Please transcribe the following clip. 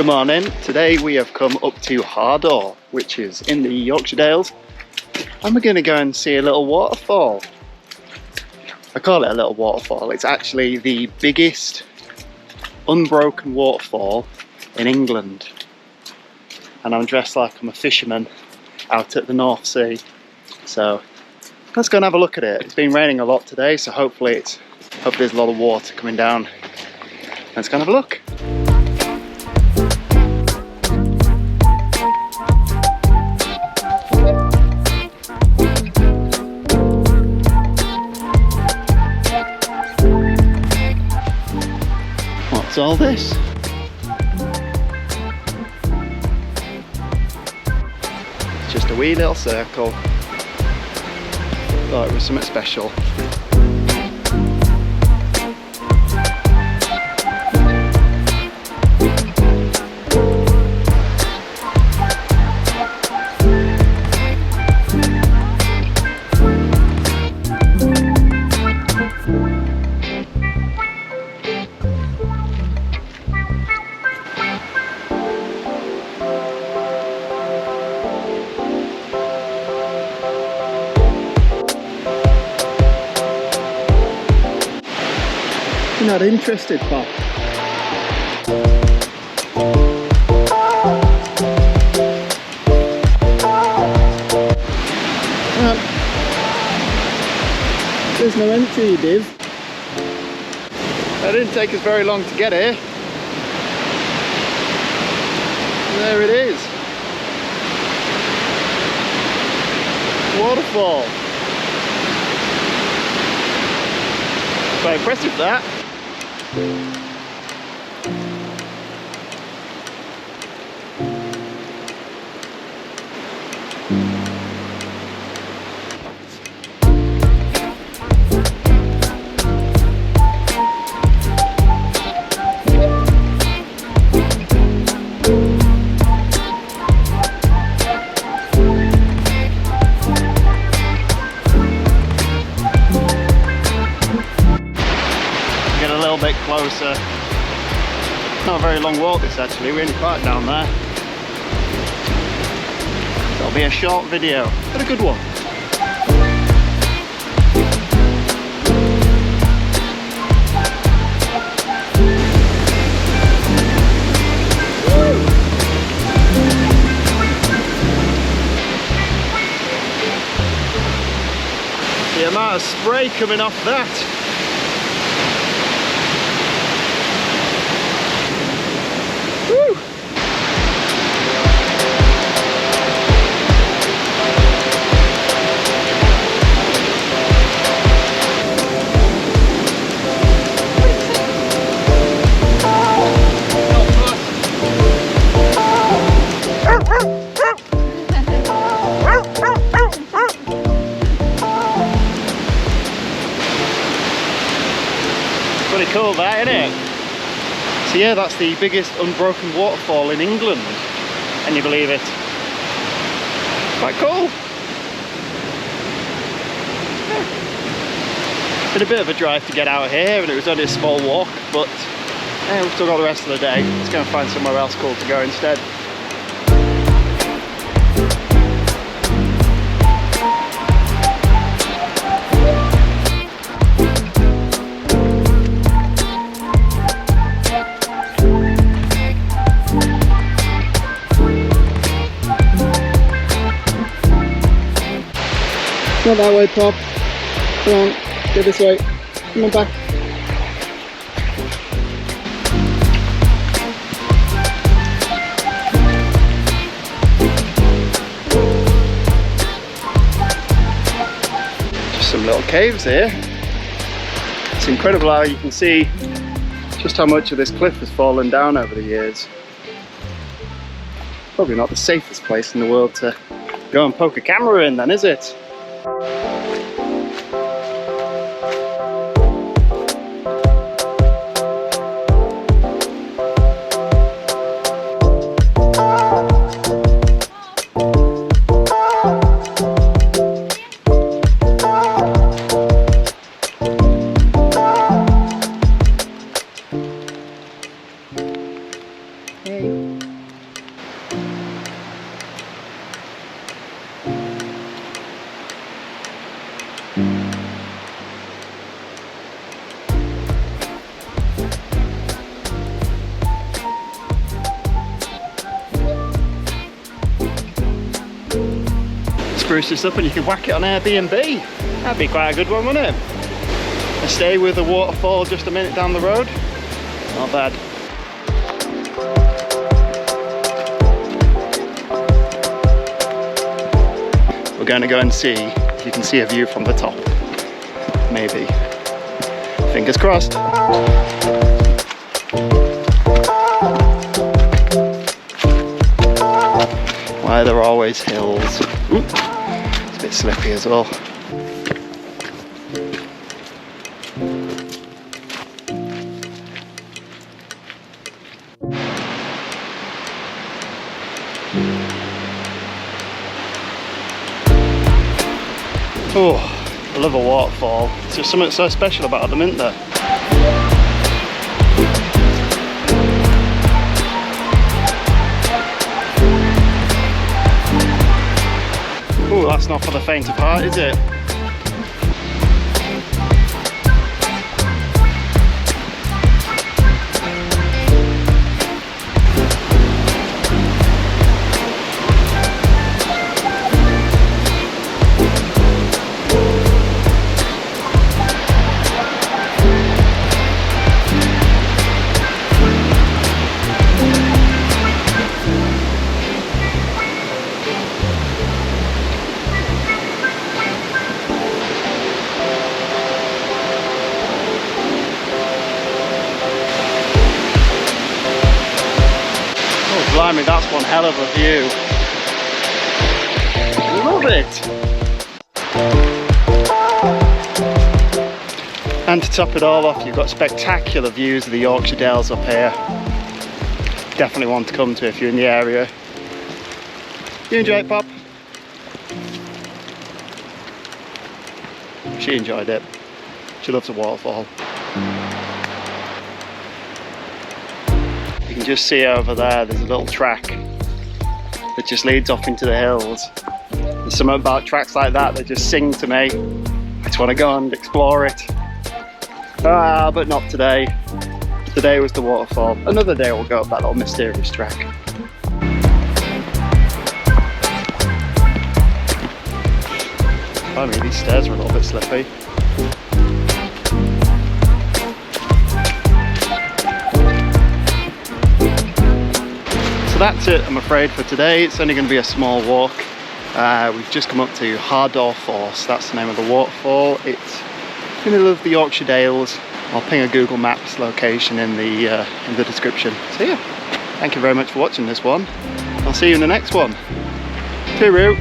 Good morning. Today we have come up to Hardraw, which is in the Yorkshire Dales, and we're going to go and see a little waterfall. I call it a little waterfall. It's actually the biggest unbroken waterfall in England, and I'm dressed like I'm a fisherman out at the North Sea. So let's go and have a look at it. It's been raining a lot today, so hopefully there's a lot of water coming down. Let's go and have a look. What's all this? It's just a wee little circle. Thought it was something special. You're not interested, Pop? There's no entry, Div. That didn't take us very long to get here. There it is. Waterfall. Quite impressive, that. Get a little bit closer. Not a very long walk this actually, we're only parked down there. It'll be a short video, but a good one. The amount of spray coming off that. Woo! Pretty cool that, isn't it? So yeah, that's the biggest unbroken waterfall in England. Can you believe it? Quite cool. Yeah. Been a bit of a drive to get out here, and it was only a small walk, but yeah, we've still got the rest of the day. Let's go and find somewhere else cool to go instead. Not that way, Pop. Come on, go this way. Come on back. Just some little caves here. It's incredible how you can see just how much of this cliff has fallen down over the years. Probably not the safest place in the world to go and poke a camera in then, is it? Hey. spruce this up and you could whack it on Airbnb. That'd be quite a good one, wouldn't it? I stay with the waterfall just a minute down the road. Not bad. We're going to go and see if you can see a view from the top. Maybe. Fingers crossed. Why are there always hills? Ooh, it's a bit slippy as well. Oh, I love a waterfall. There's just something so special about them, isn't there? Oh, that's not for the faint of heart, is it? Blimey, that's one hell of a view. Love it! And to top it all off, you've got spectacular views of the Yorkshire Dales up here. Definitely one to come to if you're in the area. You enjoy it, Pop? She enjoyed it. She loves a waterfall. You can just see over there's a little track that just leads off into the hills. There's something about tracks like that that just sing to me. I just want to go and explore it. But not today. Today was the waterfall. Another day we'll go up that little mysterious track. I mean, these stairs are a little bit slippy. That's it, I'm afraid, for today. It's only going to be a small walk. We've just come up to Hardraw Force. That's the name of the waterfall. It's in the middle of the Yorkshire Dales. I'll ping a Google Maps location in the description. So yeah, thank you very much for watching this one. I'll see you in the next one. Tooroo.